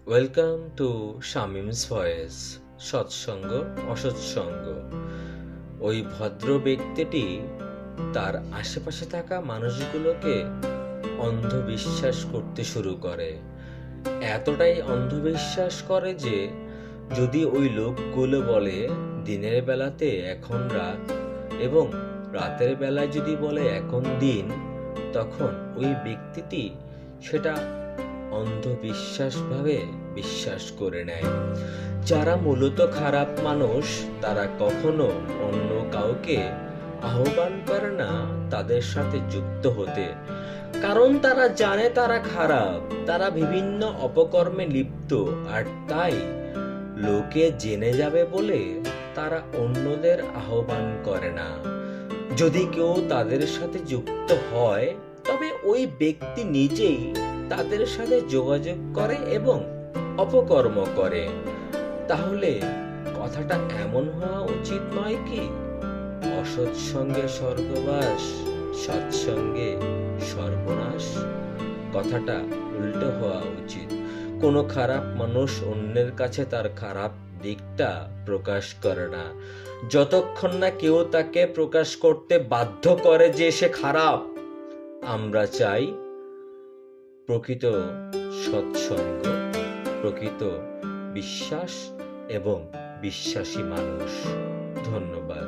Welcome to Shamims voice. সৎসঙ্গ অসৎসঙ্গ। ওই ভদ্র ব্যক্তিটি তার আশেপাশে থাকা মানুষগুলোকে অন্ধবিশ্বাস করতে শুরু করে। এতটাই অন্ধবিশ্বাস করে যে যদি ওই লোকগুলো বলে দিনের বেলাতে এখন রাত এবং রাতের বেলায় যদি বলে এখন দিন, তখন ওই ব্যক্তিটি সেটা অন্ধবিশ্বাস ভাবে বিশ্বাস করে নেয়। যারা মূলত খারাপ মানুষ তারা কখনো অন্য কাউকে আহ্বান করে না তাদের সাথে যুক্ত হতে, কারণ তারা জানে তারা খারাপ, তারা বিভিন্ন অপকর্মে লিপ্ত, আর তাই লোকে জেনে যাবে বলে তারা অন্যদের আহ্বান করে না। যদি কেউ তাদের সাথে যুক্ত হয় তবে ওই ব্যক্তি নিজেই তাদের সাথে যোগাযোগ করে এবং অপকর্ম করে। তাহলে কথাটা এমন হওয়া উচিত নয় কি, অসৎসঙ্গে স্বর্গবাস, সৎসঙ্গে সর্বনাশ? কথাটা উল্টো হওয়া উচিত। কোনো খারাপ মানুষ অন্যের কাছে তার খারাপ দিকটা প্রকাশ করে না, যতক্ষণ না কেউ তাকে প্রকাশ করতে বাধ্য করে যে সে খারাপ। আমরা চাই প্রকৃত সৎসঙ্গ, প্রকৃত বিশ্বাস এবং বিশ্বাসী মানুষ। ধন্যবাদ।